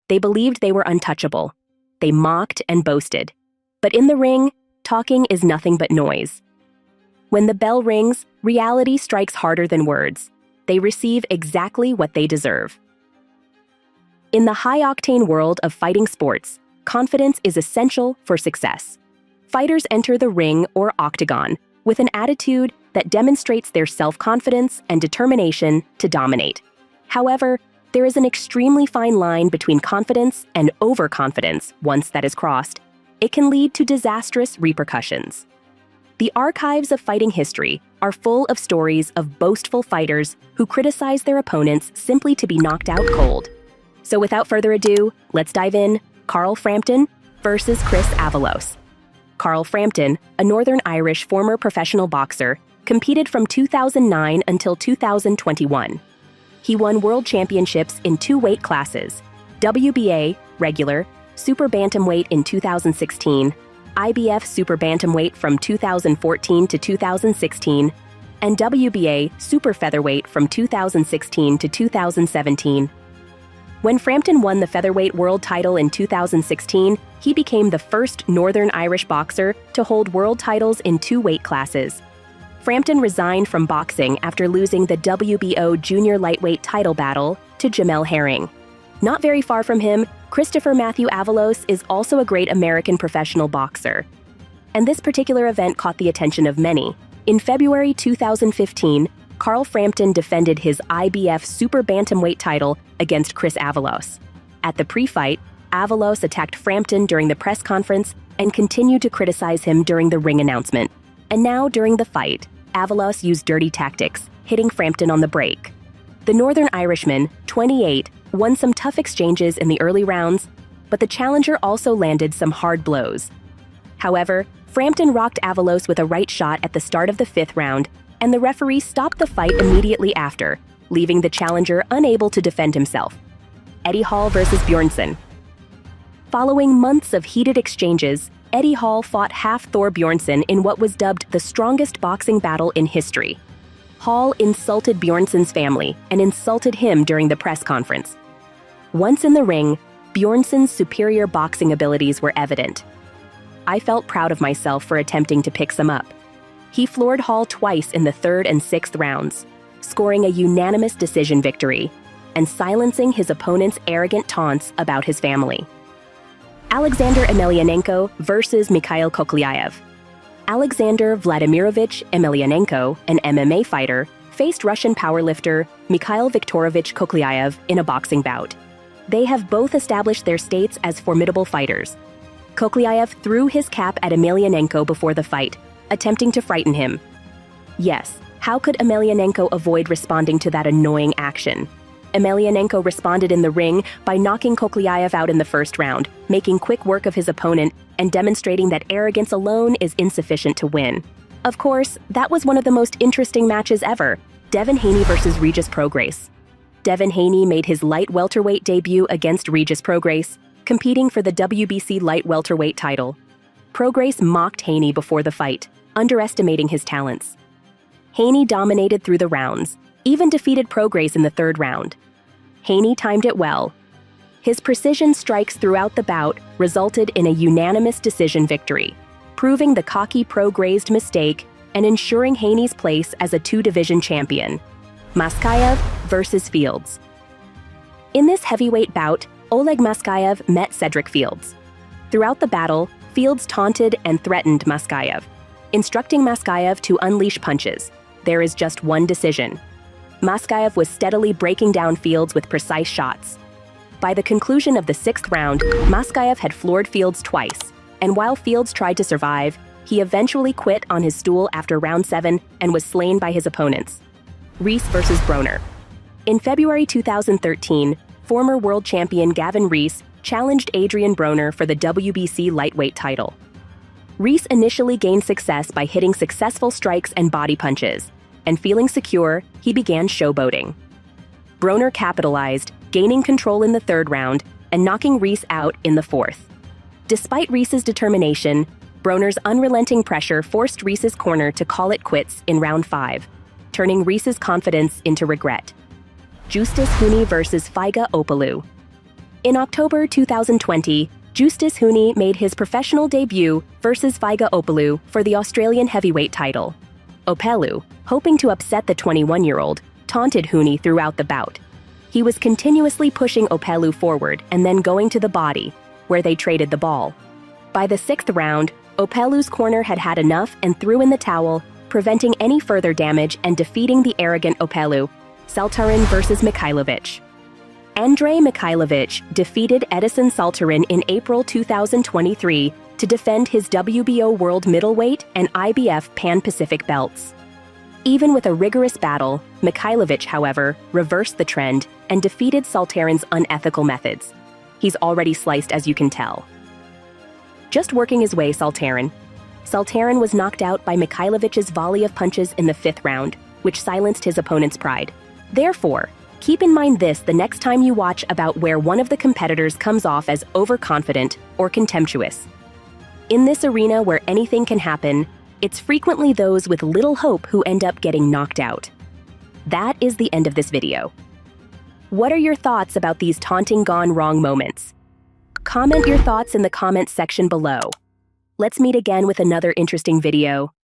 They believed they were untouchable. They mocked and boasted. But in the ring, talking is nothing but noise. When the bell rings, reality strikes harder than words. They receive exactly what they deserve. In the high-octane world of fighting sports, confidence is essential for success. Fighters enter the ring or octagon with an attitude that demonstrates their self-confidence and determination to dominate. However, there is an extremely fine line between confidence and overconfidence. Once that is crossed, it can lead to disastrous repercussions. The archives of fighting history are full of stories of boastful fighters who criticize their opponents simply to be knocked out cold. So without further ado, let's dive in. Frampton versus Avalos. Frampton, a Northern Irish former professional boxer, competed from 2009 until 2021. He won world championships in 2 weight classes: WBA, regular, super bantamweight in 2016, IBF super bantamweight from 2014 to 2016, and WBA super featherweight from 2016 to 2017. When Frampton won the featherweight world title in 2016, he became the first Northern Irish boxer to hold world titles in 2 weight classes. Frampton resigned from boxing after losing the WBO junior lightweight title battle to Jamel Herring. Not very far from him, Christopher Matthew Avalos is also a great American professional boxer. And this particular event caught the attention of many. In February 2015, Frampton defended his IBF super bantamweight title against Avalos. At the pre-fight, Avalos attacked Frampton during the press conference and continued to criticize him during the ring announcement. And now, during the fight, Avalos used dirty tactics, hitting Frampton on the break. The Northern Irishman, 28, won some tough exchanges in the early rounds, but the challenger also landed some hard blows. However, Frampton rocked Avalos with a right shot at the start of the 5th round, and the referee stopped the fight immediately after, leaving the challenger unable to defend himself. Eddie Hall versus Bjrnsson. Following months of heated exchanges, Eddie Hall fought half-Thor Bjrnsson in what was dubbed the strongest boxing battle in history. Hall insulted Bjornsson's family and insulted him during the press conference. Once in the ring, Bjornsson's superior boxing abilities were evident. I felt proud of myself for attempting to pick some up. He floored Hall twice in the 3rd and 6th rounds, scoring a unanimous decision victory and silencing his opponent's arrogant taunts about his family. Alexander Emelianenko versus Mikhail Kokliaev. Alexander Vladimirovich Emelianenko, an MMA fighter, faced Russian powerlifter Mikhail Viktorovich Kokliaev in a boxing bout. They have both established their states as formidable fighters. Kokliaev threw his cap at Emelianenko before the fight, attempting to frighten him. Yes, how could Emelianenko avoid responding to that annoying action? Emelianenko responded in the ring by knocking Kokliaev out in the 1st round, making quick work of his opponent and demonstrating that arrogance alone is insufficient to win. Of course, that was one of the most interesting matches ever, Devon Haney versus Regis Prograce. Devon Haney made his light welterweight debut against Regis Prograce, competing for the WBC light welterweight title. Prograce mocked Haney before the fight, underestimating his talents. Haney dominated through the rounds, even defeated Prograce in the 3rd round. Haney timed it well. His precision strikes throughout the bout resulted in a unanimous decision victory, proving the cocky Prograce's mistake and ensuring Haney's place as a 2-division champion. Mikheyev versus Fields. In this heavyweight bout, Oleg Mikheyev met Cedric Fields. Throughout the battle, Fields taunted and threatened Mikheyev, instructing Mikheyev to unleash punches. There is just one decision. Mikheyev was steadily breaking down Fields with precise shots. By the conclusion of the 6th round, Mikheyev had floored Fields twice, and while Fields tried to survive, he eventually quit on his stool after round 7 and was slain by his opponents. Reese versus Broner. In February 2013, former world champion Gavin Reese challenged Adrien Broner for the WBC lightweight title. Reese initially gained success by hitting successful strikes and body punches, and feeling secure, he began showboating. Broner capitalized, gaining control in the 3rd round and knocking Reese out in the 4th. Despite Reese's determination, Broner's unrelenting pressure forced Reese's corner to call it quits in round 5, turning Reese's confidence into regret. Juus Honi versus Figo Opelu. In October 2020, Juus Honi made his professional debut versus Figo Opelu for the Australian heavyweight title. Opelu, hoping to upset the 21-year-old, taunted Honi throughout the bout. He was continuously pushing Opelu forward and then going to the body, where they traded the ball. By the 6th round, Opelu's corner had had enough and threw in the towel, preventing any further damage and defeating the arrogant Opelu. Sarin versus Mikheyev. Adrien Mikheyev defeated Edison Sarin in April 2023 to defend his WBO World Middleweight and IBF Pan-Pacific belts. Even with a rigorous battle, Mikheyev, however, reversed the trend and defeated Sarin's unethical methods. He's already sliced, as you can tell. Just working his way, Sarin was knocked out by Mikheyevic's volley of punches in the 5th round, which silenced his opponent's pride. Therefore, keep in mind this the next time you watch about where one of the competitors comes off as overconfident or contemptuous. In this arena where anything can happen, it's frequently those with little hope who end up getting knocked out. That is the end of this video. What are your thoughts about these taunting gone wrong moments? Comment your thoughts in the comments section below. Let's meet again with another interesting video.